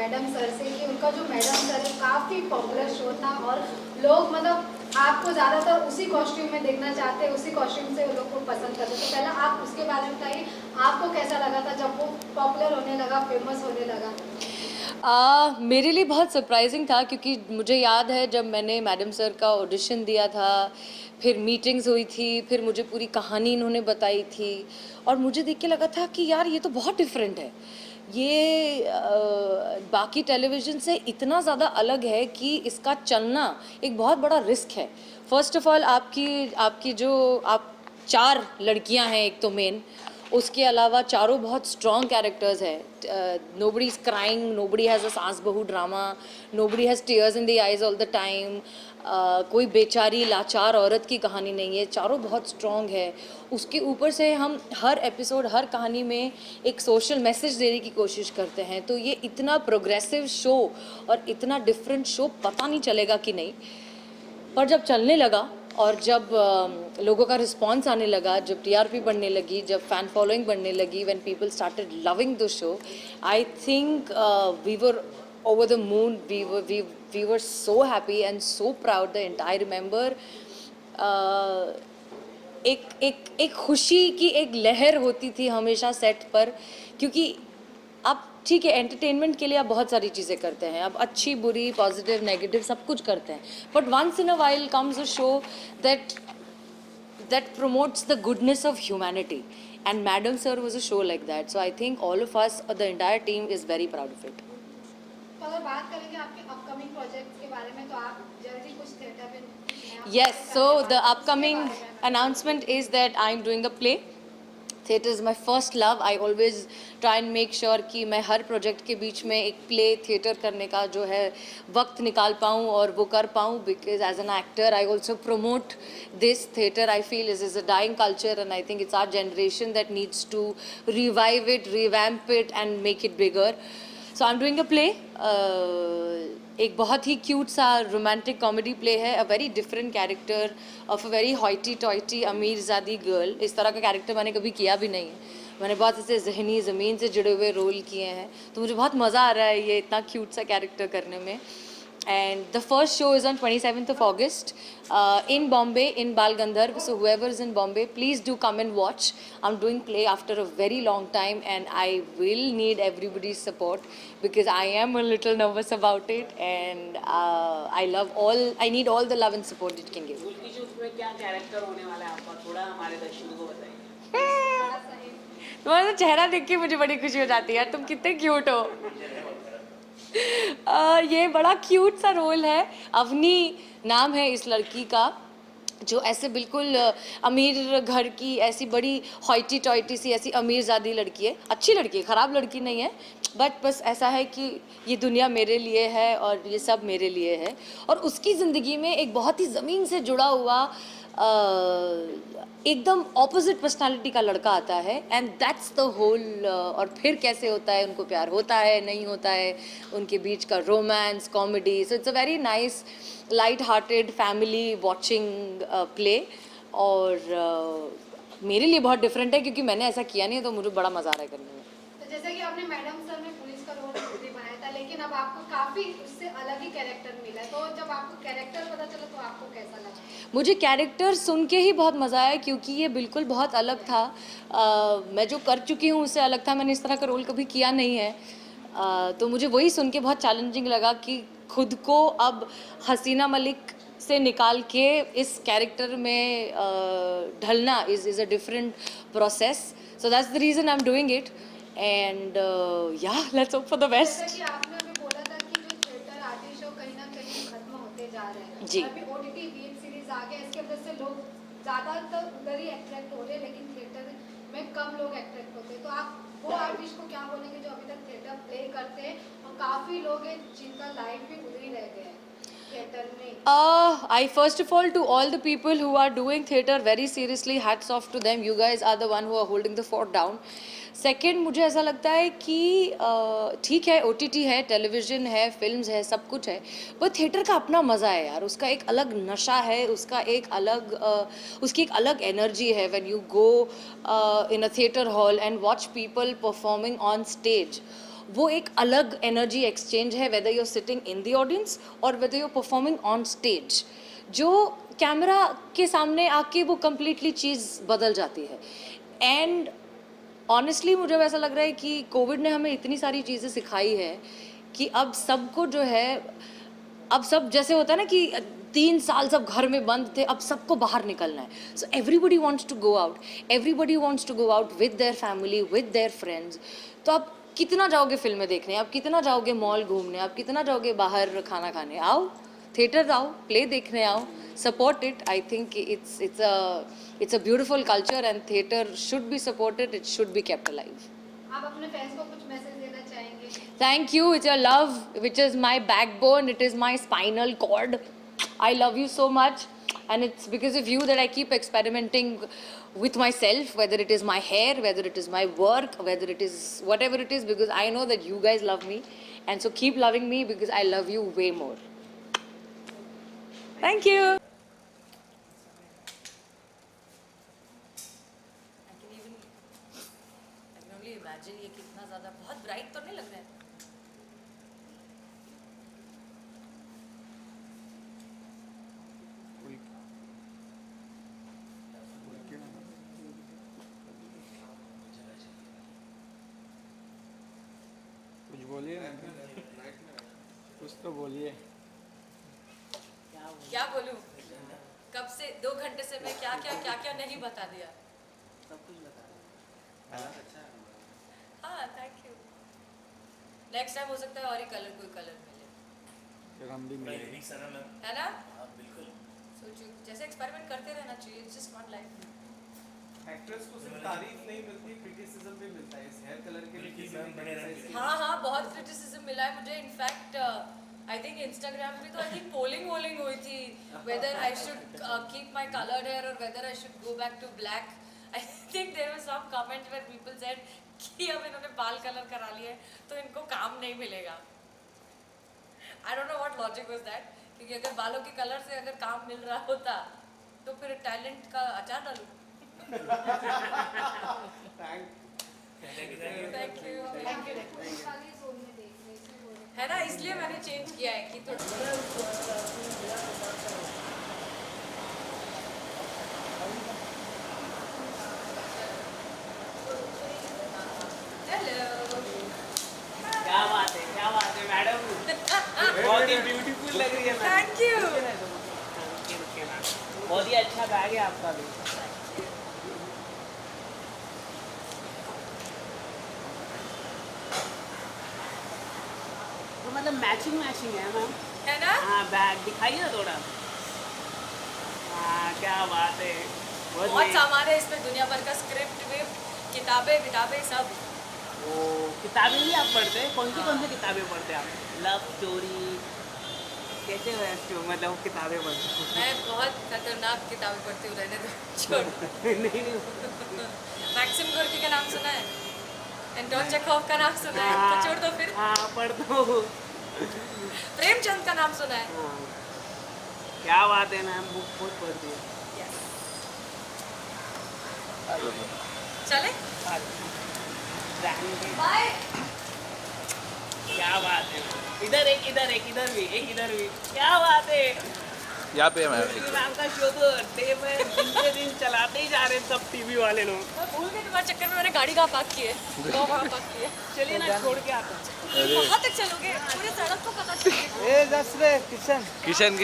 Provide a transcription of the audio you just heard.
Madam sir से कि उनका जो मैडम सर है काफ़ी पॉपुलर शो था और लोग मतलब आपको ज़्यादातर उसी कॉस्ट्यूम में देखना चाहते हैं, उसी कॉस्ट्यूम से लोग को पसंद करते। तो पहले आप उसके बारे में बताइए, आपको कैसा लगा था जब वो पॉपुलर होने लगा, फेमस होने लगा? मेरे लिए बहुत सरप्राइजिंग था क्योंकि मुझे याद है जब मैंने मैडम सर का ऑडिशन दिया था, फिर मीटिंग्स हुई थी, फिर मुझे पूरी कहानी इन्होंने बताई थी और मुझे देख के लगा था कि यार ये तो बहुत डिफरेंट है। ये बाकी टेलीविज़न से इतना ज़्यादा अलग है कि इसका चलना एक बहुत बड़ा रिस्क है। फर्स्ट ऑफ ऑल आपकी आपकी जो आप 4 लड़कियां हैं एक तो मेन, उसके अलावा चारों बहुत स्ट्रॉन्ग कैरेक्टर्स है। Nobody is crying, nobody has a सास बहू drama, nobody has tears in the eyes all the time. कोई बेचारी लाचार औरत की कहानी नहीं है, चारों बहुत स्ट्रॉन्ग है। उसके ऊपर से हम हर एपिसोड, हर कहानी में एक सोशल मैसेज देने की कोशिश करते हैं। तो ये इतना प्रोग्रेसिव शो और इतना डिफरेंट शो पता नहीं चलेगा कि नहीं, पर जब चलने लगा और जब लोगों का रिस्पांस आने लगा, जब टीआरपी बढ़ने लगी, जब फैन फॉलोइंग बढ़ने लगी, when people started loving the show, I think we were over the moon. We were so happy and so proud. I remember एक खुशी की एक लहर होती थी हमेशा सेट पर, क्योंकि अब ठीक है एंटरटेनमेंट के लिए आप बहुत सारी चीज़ें करते हैं, अब अच्छी बुरी पॉजिटिव नेगेटिव सब कुछ करते हैं, but once in a while comes a show that promotes the goodness of humanity, and Madam Sir was a show like that. So I think all of us, the entire team, is very proud of it. तो अगर बात करेंगे आपके upcoming projects के बारे में, तो आप जल्दी कुछ थिएटर में कुछ नया Yes, project so करने the वाले हैं, उसके upcoming बारे में बताइए। announcement is that I'm doing a play. Theatre is my first love. I always try and make sure कि मैं हर प्रोजेक्ट के बीच में एक प्ले थिएटर करने का जो है वक्त निकाल पाऊँ और वो कर पाऊँ, because as an actor I also promote this theatre. I feel this is a dying culture and I think it's our generation that needs to revive it, revamp it and make it bigger. So I'm doing a play. एक बहुत ही cute सा romantic comedy play है, a very different character of a very hoity toity अमीरजादी girl. इस तरह का character मैंने कभी किया भी नहीं है, मैंने बहुत ऐसे जहनी ज़मीन से जुड़े हुए रोल किए हैं, तो मुझे बहुत मज़ा आ रहा है ये इतना क्यूट सा कैरेक्टर करने में। And the first show is on 27th of August in Bombay, in Bal Gandharv. So whoever is in Bombay, please do come and watch. I'm doing play after a very long time and I will need everybody's support because I am a little nervous about it, and I need all the love and support it can give. उसमें क्या character होने वाला है आपका, थोड़ा हमारे दर्शकों को बताइए। थोड़ा सा ही तुम्हारा तो चेहरा देख के मुझे बड़ी खुशी हो जाती है यार, तुम कितने क्यूट हो। ये बड़ा क्यूट सा रोल है। अवनी नाम है इस लड़की का, जो ऐसे बिल्कुल अमीर घर की ऐसी बड़ी हॉइटी टॉइटी सी ऐसी अमीरजादी लड़की है, अच्छी लड़की है, ख़राब लड़की नहीं है, बट बस ऐसा है कि ये दुनिया मेरे लिए है और ये सब मेरे लिए है। और उसकी ज़िंदगी में एक बहुत ही ज़मीन से जुड़ा हुआ एकदम ऑपोजिट पर्सनालिटी का लड़का आता है, एंड दैट्स द होल। और फिर कैसे होता है, उनको प्यार होता है नहीं होता है, उनके बीच का romance, comedy. So it's a very nice light hearted family watching play, और मेरे लिए बहुत डिफरेंट है क्योंकि मैंने ऐसा किया नहीं है, तो मुझे बड़ा मज़ा आ रहा है करने में। तो जैसे कि आपने मैडम सर में पुलिस का रोल निभाया था, लेकिन अब आपको काफी उससे अलग ही कैरेक्टर मिला है, तो जब आपको कैरेक्टर पता चला तो आपको कैसा लगा? मुझे कैरेक्टर सुन के ही बहुत मज़ा आया क्योंकि ये बिल्कुल बहुत अलग था। मैं जो कर चुकी हूँ उससे अलग था, मैंने इस तरह का रोल कभी किया नहीं है। तो मुझे वही सुन के बहुत चैलेंजिंग लगा कि खुद को अब हसीना मलिक से निकाल के इस कैरेक्टर में ढलना is a different process. So that's the reason I am doing it, and yeah let's hope for the जैसा बेस्ट। कि आपने अभी बोला था कि जो थिएटर आर्टिस्ट शो कहीं ना कहीं खत्म होते जा रहे हैं, जी। अभी ओटीटी वेब सीरीज आ गए, इसके वजह से लोग ज्यादातर उधर ही अट्रैक्ट हो रहे हैं, लेकिन थिएटर में कम लोग अट्रैक्ट होते हैं। तो आप वो आर्टिस्ट को क्या बोलेंगे जो अभी तक थिएटर प्ले करते हैं, और काफी लोग हैं जिनका लाइफ भी उधर ही रह गया है थिएटर में? I first of all, to all the people who are doing theatre very seriously, hats off to them. You guys are the one who are holding the fort down. Second, मुझे ऐसा लगता है कि ठीक है, OTT है, television है, films है, सब कुछ है, पर थिएटर का अपना मज़ा है यार। उसका एक अलग नशा है, उसका एक अलग उसकी एक अलग एनर्जी है when you go in a theatre hall and watch people performing on stage. वो एक अलग एनर्जी एक्सचेंज है, whether you are sitting in the audience or whether you are performing on stage. जो कैमरा के सामने आके वो कम्प्लीटली चीज़ बदल जाती है। एंड ऑनेस्टली मुझे वैसा लग रहा है कि कोविड ने हमें इतनी सारी चीज़ें सिखाई है कि अब सबको जो है, अब सब जैसे होता है ना कि 3 साल सब घर में बंद थे, अब सबको बाहर निकलना है। So everybody wants to go out, everybody wants to go out with their family, with their friends. तो आप कितना जाओगे फिल्में देखने, आप कितना जाओगे मॉल घूमने, आप कितना जाओगे बाहर खाना खाने? आओ थिएटर आओ, प्ले देखने आओ, support it. I think it's a beautiful culture and theatre should be supported, it should be kept alive. आप अपने फैंस को कुछ मैसेज देना चाहेंगे? Thank you, it's your love which is my backbone, it is my spinal cord. I love you so much and it's because of you that I keep experimenting with myself, whether it is my hair, whether it is my work, whether it is whatever it is, because I know that you guys love me and so keep loving me because I love you way more. Thank you. Imagine ये कितना ज़्यादा, बहुत bright तो नहीं लग रहा है? कुछ बोलिए ना, कुछ तो बोलिए। क्या बोलूं? कब से 2 घंटे से मैं क्या क्या नहीं बता दिया। सब कुछ बता दो। हाँ, थैंक यू। नेक्स्ट टाइम हो सकता है और ही कलर, कोई कलर मिले, फिर हम भी मिलेंगे। है ना? बिल्कुल। सोचो, जैसे एक्सपेरिमेंट करते रहना चाहिए, it's just one life. Actress को सिर्फ तारीफ नहीं मिलती, क्रिटिसिज्म भी मिलता है। इस हेयर कलर के लिए किसी ने क्रिटिसाइज किया। हाँ, बहुत क्रिटिसिज्म मिला है मुझे। इनफैक्ट आई थिंक इंस्टाग्राम पे तो आई थिंक पोलिंग हुई थी whether I should keep my coloured hair or whether I should go back to black. I think there was some comment where people said कि अब इन्होंने बाल colour करा लिए तो इनको काम नहीं मिलेगा। I don't know what logic was that, क्योंकि अगर बालों के कलर से अगर काम मिल रहा होता तो फिर टैलेंट का अचार डालूं। Thank you. है ना, इसलिए मैंने चेंज किया है कि क्या बात है मैडम, बहुत ही ब्यूटीफुल लग रही है मैम। Thank you. रुकिए ना, बहुत ही अच्छा बैग है आपका भी। तो मतलब मैचिंग है मैम, है ना? हाँ बैग दिखाइए ना थोड़ा। हाँ क्या बात है, बहुत सामान है इसमें, दुनिया भर का स्क्रिप्ट विप्ट, किताबें सब। वो किताबें भी आप पढ़ते हैं? कौन सी किताबें पढ़ते हैं आप? लव स्टोरी कैसे है इसको, मतलब किताबें पढ़ते हैं? मैं बहुत खतरनाक किताबें पढ़ती हूँ, रहने दो, छोड़। नहीं मैक्सिम गोर्की का नाम सुना है? एंटोन चेखोव का नाम सुना है? तो छोड़ दो फिर। हाँ पढ़ता हूँ। प्रेमचंद का नाम सुना है? हाँ। क्या बात है मैम, बुक बहुत पढ़ती है। चले बाय। क्या बात है, इधर एक इधर भी क्या बात है। यहाँ पे मैं नाम का शो तो दिन पे दिन चलाते ही जा रहे हैं सब टीवी वाले लोग। मैं भूल गई तुम्हारे चक्कर में मैंने गाड़ी कहाँ पार्क की है, कहाँ पार्क की है। चलिए ना छोड़ के आते हैं। कहाँ तक चलोगे? पूरे सड़क को पता चलेगा। किशन